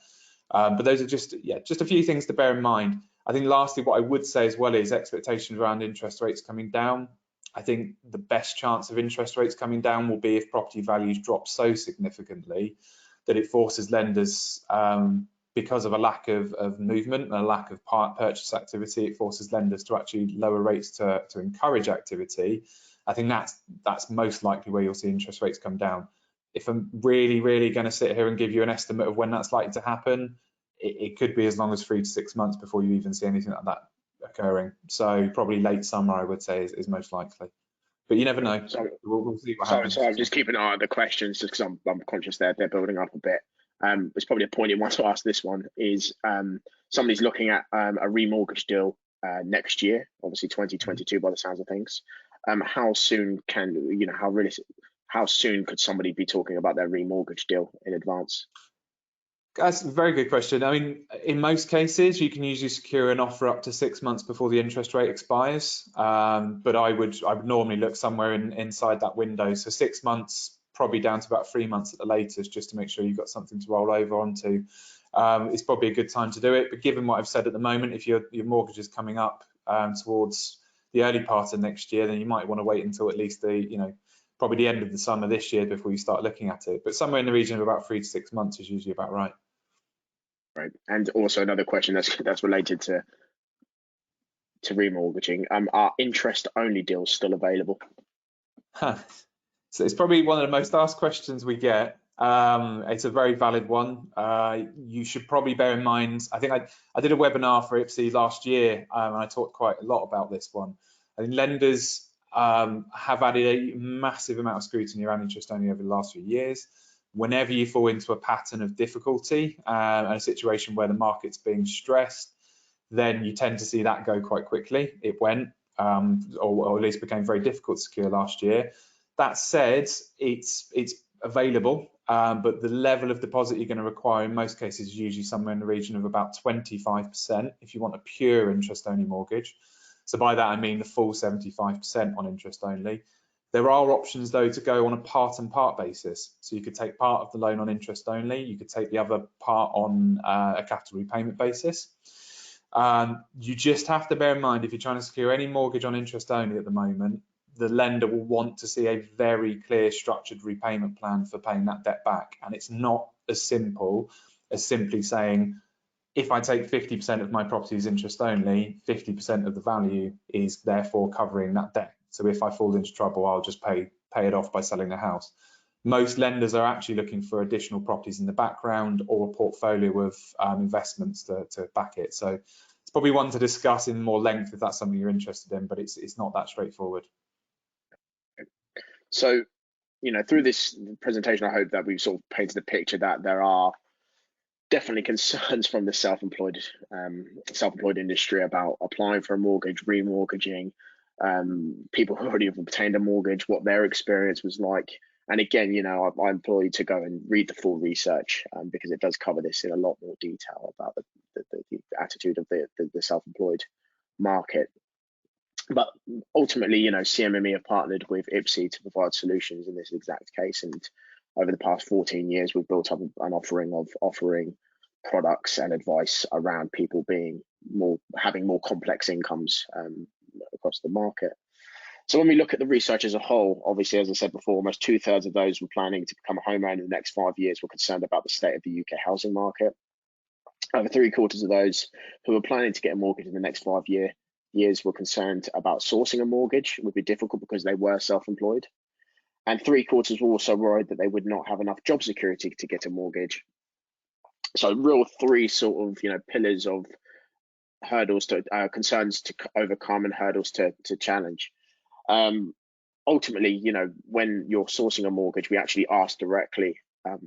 But those are just a few things to bear in mind. I think lastly, what I would say as well is expectations around interest rates coming down. I think the best chance of interest rates coming down will be if property values drop so significantly that it forces lenders, because of a lack of movement and a lack of purchase activity, it forces lenders to actually lower rates to encourage activity. I think that's most likely where you'll see interest rates come down. If I'm really going to sit here and give you an estimate of when that's likely to happen, it could be as long as 3 to 6 months before you even see anything like that occurring. So probably late summer, I would say, is most likely. But you never know. We'll see what happens. So I'm just keeping an eye on the questions just because I'm conscious they're building up a bit. It's probably a poignant one to ask. This one is somebody's looking at a remortgage deal next year, obviously 2022 by the sounds of things. How soon how soon could somebody be talking about their remortgage deal in advance? That's a very good question. I mean, in most cases, you can usually secure an offer up to 6 months before the interest rate expires. But I would normally look somewhere inside that window. So 6 months, probably down to about 3 months at the latest, just to make sure you've got something to roll over onto. It's probably a good time to do it. But given what I've said at the moment, if your mortgage is coming up towards the early part of next year, then you might want to wait until at least probably the end of the summer this year before you start looking at it. But somewhere in the region of about 3 to 6 months is usually about right. Right. And also another question that's related to remortgaging. Are interest-only deals still available? So it's probably one of the most asked questions we get. It's a very valid one. You should probably bear in mind, I think I did a webinar for IPSE last year, and I talked quite a lot about this one. I think lenders have added a massive amount of scrutiny around interest only over the last few years. Whenever you fall into a pattern of difficulty and a situation where the market's being stressed, then you tend to see that go quite quickly. It went, or at least became very difficult to secure last year. That said, it's available, but the level of deposit you're going to require in most cases is usually somewhere in the region of about 25% if you want a pure interest-only mortgage. So by that I mean the full 75% on interest only. There are options though to go on a part and part basis. So you could take part of the loan on interest only, you could take the other part on a capital repayment basis. You just have to bear in mind, if you're trying to secure any mortgage on interest only at the moment, the lender will want to see a very clear structured repayment plan for paying that debt back. And it's not as simple as simply saying, if I take 50% of my property as interest only, 50% of the value is therefore covering that debt. So if I fall into trouble, I'll just pay it off by selling the house. Most lenders are actually looking for additional properties in the background or a portfolio of investments to back it. So it's probably one to discuss in more length if that's something you're interested in, but it's not that straightforward. So, through this presentation, I hope that we've sort of painted a picture that there are definitely concerns from the self-employed industry about applying for a mortgage, remortgaging, people who already have obtained a mortgage, what their experience was like. And again, I implore you to go and read the full research because it does cover this in a lot more detail about the attitude of the self-employed market. But ultimately, CMME have partnered with IPSE to provide solutions in this exact case. And over the past 14 years, we've built up an offering products and advice around people having more complex incomes across the market. So when we look at the research as a whole, obviously, as I said before, almost 2/3 of those were planning to become a homeowner in the next 5 years were concerned about the state of the UK housing market. Over 3/4 of those who were planning to get a mortgage in the next 5 years were concerned about sourcing a mortgage. It would be difficult because they were self-employed. And 3/4 were also worried that they would not have enough job security to get a mortgage. So real three sort of, pillars of hurdles to concerns to overcome and hurdles to challenge. Ultimately, when you're sourcing a mortgage, we actually ask directly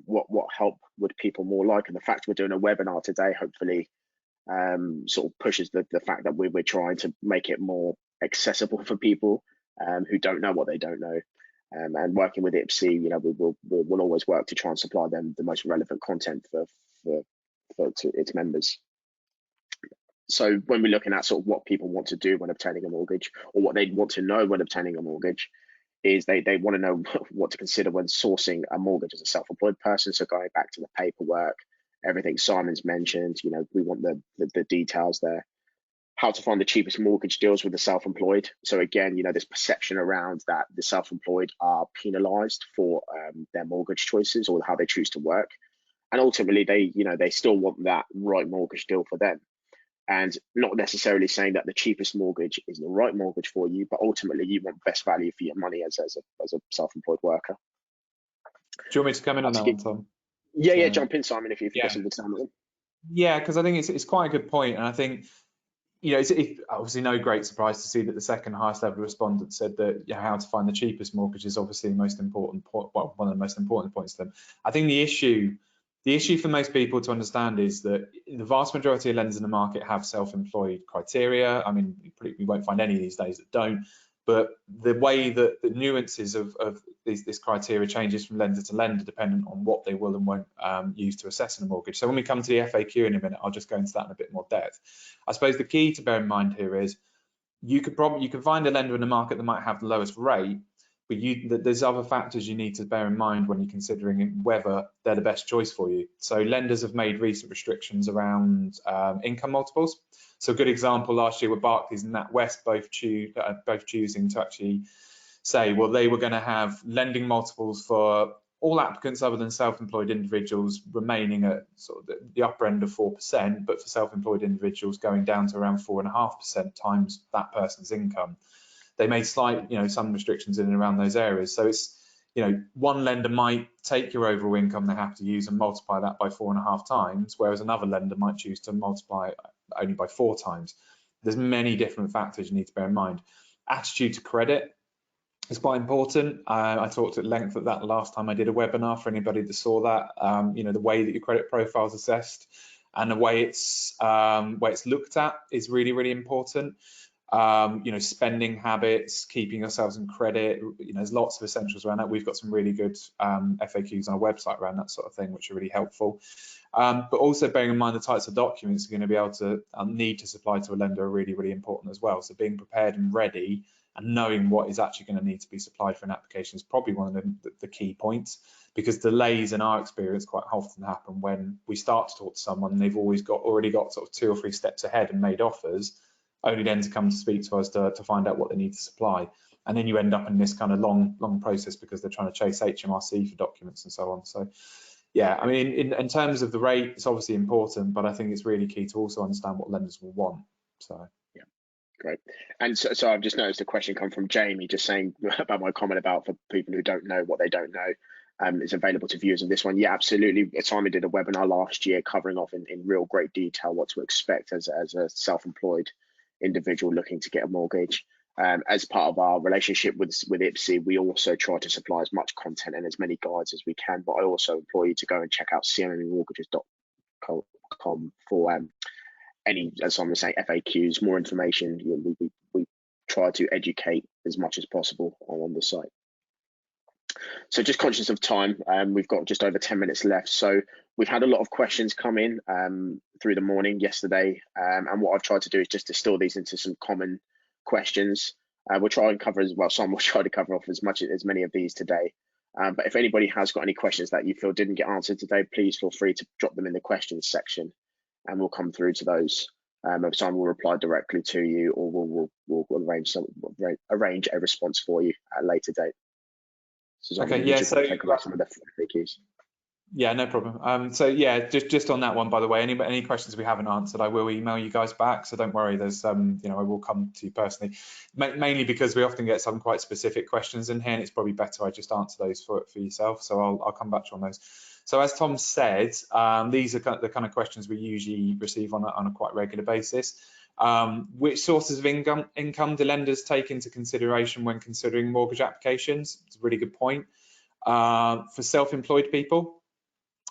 what help would people more like. And the fact we're doing a webinar today hopefully sort of pushes the fact that we're trying to make it more accessible for people who don't know what they don't know. And working with IPSE, we'll always work to try and supply them the most relevant content to its members. So when we're looking at sort of what people want to do when obtaining a mortgage, or what they want to know when obtaining a mortgage, is they want to know what to consider when sourcing a mortgage as a self-employed person. So going back to the paperwork, everything Simon's mentioned, we want the details there. How to find the cheapest mortgage deals with the self-employed. So again, this perception around that the self-employed are penalised for their mortgage choices or how they choose to work, and ultimately they still want that right mortgage deal for them. And not necessarily saying that the cheapest mortgage is the right mortgage for you, but ultimately you want best value for your money as a self-employed worker. Do you want me to come in on that one, Tom? Yeah, jump in, Simon, if you've got something to say on that. Yeah, because I think it's quite a good point, and I think it's obviously no great surprise to see that the second highest level respondent said that how to find the cheapest mortgage is obviously the most important point, well, one of the most important points to them. I think the issue for most people to understand is that the vast majority of lenders in the market have self-employed criteria. I mean, we won't find any these days that don't, but the way that the nuances of this criteria changes from lender to lender dependent on what they will and won't use to assess a mortgage. So when we come to the FAQ in a minute, I'll just go into that in a bit more depth. I suppose the key to bear in mind here is you can find a lender in the market that might have the lowest rate, but there's other factors you need to bear in mind when you're considering whether they're the best choice for you. So lenders have made recent restrictions around income multiples. So a good example last year with Barclays and NatWest both choosing to actually say, well, they were going to have lending multiples for all applicants other than self-employed individuals remaining at sort of the upper end of 4%, but for self-employed individuals going down to around 4.5% times that person's income. They made slight, some restrictions in and around those areas. So it's, one lender might take your overall income they have to use and multiply that by 4.5 times, whereas another lender might choose to multiply only by 4 times. There's many different factors you need to bear in mind. Attitude to credit is quite important. I talked at length at that last time I did a webinar for anybody that saw that. The way that your credit profile is assessed and the way it's looked at is really, really important. Spending habits, keeping yourselves in credit, there's lots of essentials around that. We've got some really good FAQs on our website around that sort of thing, which are really helpful. But also bearing in mind the types of documents you're going to be able to need to supply to a lender are really, really important as well. So being prepared and ready and knowing what is actually going to need to be supplied for an application is probably one of the key points, because delays in our experience quite often happen when we start to talk to someone and they've already got sort of 2 or 3 steps ahead and made offers, only then to come to speak to us to find out what they need to supply. And then you end up in this kind of long process because they're trying to chase HMRC for documents and so on. So yeah, I mean, in terms of the rate, it's obviously important, but I think it's really key to also understand what lenders will want. So yeah, great. And so I've just noticed a question come from Jamie, just saying about my comment about for people who don't know what they don't know. Is available to viewers in this one. Yeah, absolutely. Simon did a webinar last year covering off in real great detail what to expect as a self-employed individual looking to get a mortgage. As part of our relationship with IPSE, we also try to supply as much content and as many guides as we can, but I also implore you to go and check out cmmemortgages.com for any, as Simon was saying, FAQs, more information. We try to educate as much as possible on the site. So just conscious of time, we've got just over 10 minutes left. So we've had a lot of questions come in through the morning yesterday. And what I've tried to do is just distill these into some common questions. We'll try and cover as well. Some will try to cover off as many of these today. But if anybody has got any questions that you feel didn't get answered today, please feel free to drop them in the questions section and we'll come through to those. Simon will reply directly to you, or we'll arrange a response for you at a later date. So okay, yeah, so take away some of the FAQs. Yeah, no problem. So yeah, just on that one, by the way, any questions we haven't answered, I will email you guys back. So don't worry, there's I will come to you personally, mainly because we often get some quite specific questions in here, and it's probably better I just answer those for yourself. So I'll come back to you on those. So as Tom said, these are the kind of questions we usually receive on a quite regular basis. Which sources of income do lenders take into consideration when considering mortgage applications? It's a really good point. For self-employed people,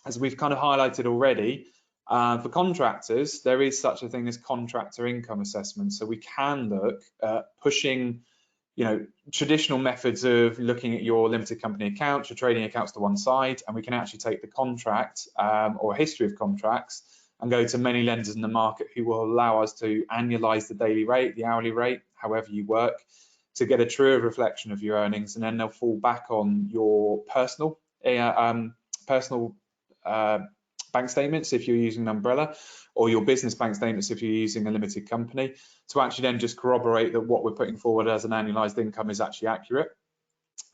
as we've kind of highlighted already, For contractors, there is such a thing as contractor income assessment. So we can look at pushing, traditional methods of looking at your limited company accounts, your trading accounts to one side, and we can actually take the contract or history of contracts and go to many lenders in the market who will allow us to annualize the daily rate, the hourly rate, however you work, to get a truer reflection of your earnings, and then they'll fall back on your personal bank statements if you're using an umbrella, or your business bank statements if you're using a limited company, to actually then just corroborate that what we're putting forward as an annualized income is actually accurate.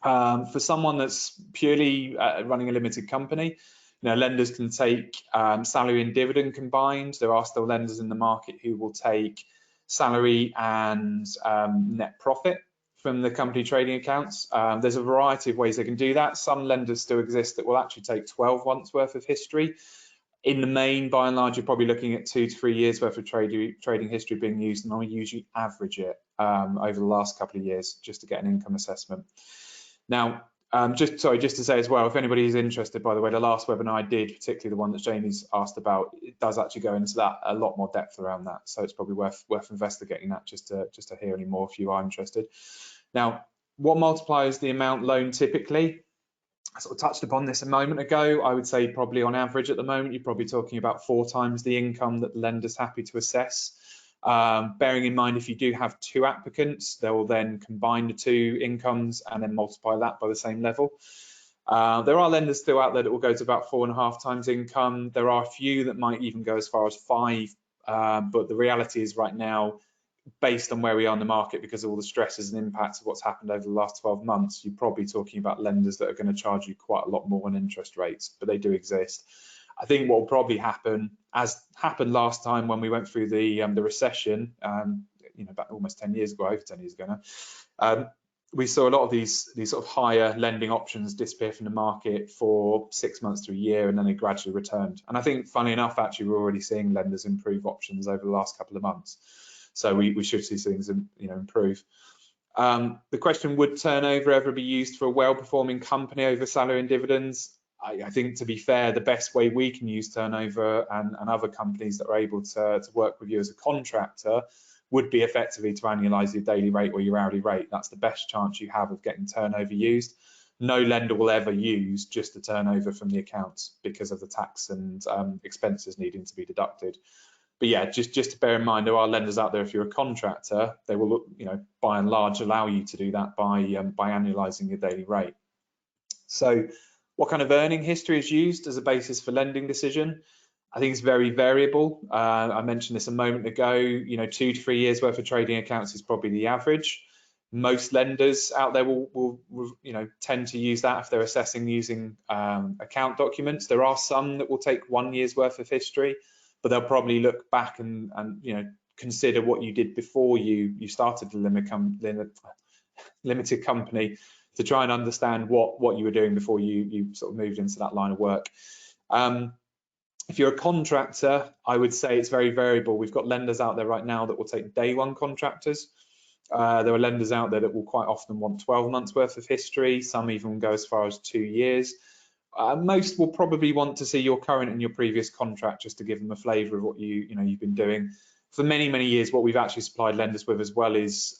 For someone that's purely running a limited company, lenders can take salary and dividend combined. There are still lenders in the market who will take salary and net profit from the company trading accounts. There's a variety of ways they can do that. Some lenders still exist that will actually take 12 months worth of history. In the main, by and large, you're probably looking at 2 to 3 years worth of trading history being used, and I usually average it over the last couple of years just to get an income assessment. Now, just to say as well, if anybody is interested, by the way, the last webinar I did, particularly the one that Jamie's asked about, it does actually go into that a lot more depth around that. So it's probably worth investigating that just to hear any more if you are interested. Now, what multiplies the amount loaned typically? I sort of touched upon this a moment ago. I would say probably on average at the moment, you're probably talking about 4 times the income that the lender's happy to assess. Bearing in mind, if you do have 2 applicants, they will then combine the 2 incomes and then multiply that by the same level. There are lenders still out there that will go to about 4.5 times income. There are a few that might even go as far as 5, but the reality is right now, based on where we are in the market, because of all the stresses and impacts of what's happened over the last 12 months, you're probably talking about lenders that are going to charge you quite a lot more on interest rates, but they do exist. I think what will probably happen, as happened last time when we went through the recession, about almost 10 years ago, over 10 years ago now, we saw a lot of these sort of higher lending options disappear from the market for 6 months to a year, and then they gradually returned. And I think, funny enough, actually, we're already seeing lenders improve options over the last couple of months. So we should see things, improve. The question, would turnover ever be used for a well-performing company over salary and dividends? I think, to be fair, the best way we can use turnover and other companies that are able to work with you as a contractor would be effectively to annualize your daily rate or your hourly rate. That's the best chance you have of getting turnover used. No lender will ever use just the turnover from the accounts because of the tax and expenses needing to be deducted. But yeah, just to bear in mind, there are lenders out there, if you're a contractor, they will, by and large, allow you to do that by annualizing your daily rate. So what kind of earning history is used as a basis for lending decision? I think it's very variable. I mentioned this a moment ago, 2 to 3 years worth of trading accounts is probably the average. Most lenders out there will tend to use that if they're assessing using account documents. There are some that will take 1 year's worth of history, but they'll probably look back and consider what you did before you started the limited company to try and understand what you were doing before you sort of moved into that line of work. If you're a contractor, I would say it's very variable. We've got lenders out there right now that will take day 1 contractors. There are lenders out there that will quite often want 12 months worth of history. Some even go as far as 2 years. Most will probably want to see your current and your previous contract just to give them a flavour of what you've been doing. For many, many years, what we've actually supplied lenders with as well is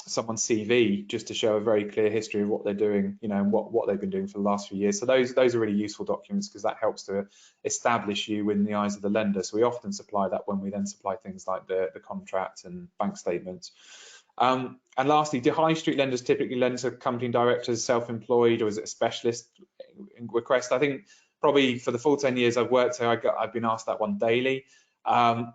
someone's CV, just to show a very clear history of what they're doing, and what they've been doing for the last few years. So those are really useful documents because that helps to establish you in the eyes of the lender. So we often supply that when we then supply things like the contract and bank statements. And lastly, do high street lenders typically lend to company directors, self-employed, or is it a specialist request? I think probably for the full 10 years I've worked here, I've been asked that one daily.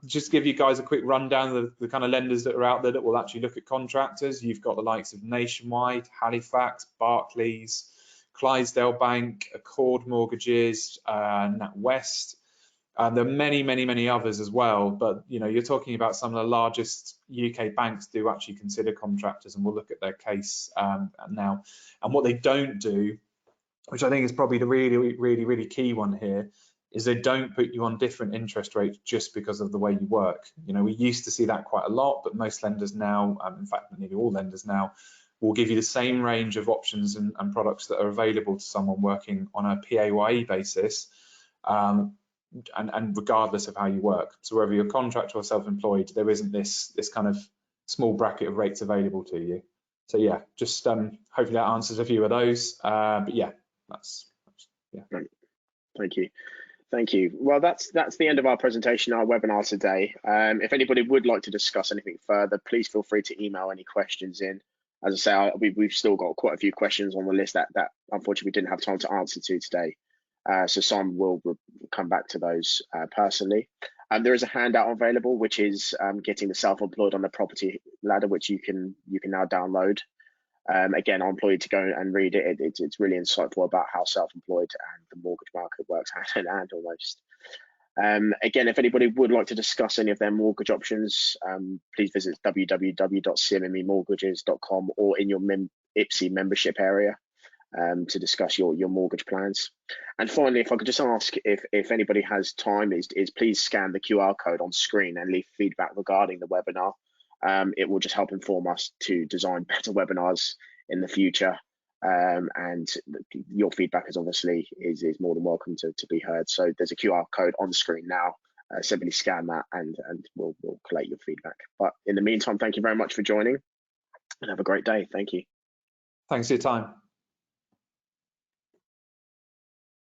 Just to give you guys a quick rundown of the kind of lenders that are out there that will actually look at contractors. You've got the likes of Nationwide, Halifax, Barclays, Clydesdale Bank, Accord Mortgages, NatWest. There are many, many, many others as well, but you're talking about some of the largest UK banks do actually consider contractors, and we'll look at their case now. And what they don't do, which I think is probably the really, really, really key one here, is they don't put you on different interest rates just because of the way you work. We used to see that quite a lot, but most lenders now, in fact, nearly all lenders now, will give you the same range of options and products that are available to someone working on a PAYE basis. and regardless of how you work. So whether you're contractor or self-employed, there isn't this kind of small bracket of rates available to you. So yeah, just hopefully that answers a few of those. But yeah, that's yeah. Right. Thank you. Well, that's the end of our presentation, our webinar today. If anybody would like to discuss anything further, please feel free to email any questions in. As I say, we've still got quite a few questions on the list that unfortunately we didn't have time to answer to today. So Simon will come back to those personally. There is a handout available, which is getting the self-employed on the property ladder, which you can now download. Again, I employ you to go and read it. It's really insightful about how self-employed and the mortgage market works hand in hand almost. Again, if anybody would like to discuss any of their mortgage options, please visit www.cmmemortgages.com or in your IPSE membership area to discuss your mortgage plans. And finally, if I could just ask if anybody has time, is please scan the QR code on screen and leave feedback regarding the webinar. It will just help inform us to design better webinars in the future. And your feedback is obviously more than welcome to be heard. So there's a QR code on the screen now. Simply scan that and we'll collate your feedback. But in the meantime, thank you very much for joining and have a great day. Thank you. Thanks for your time.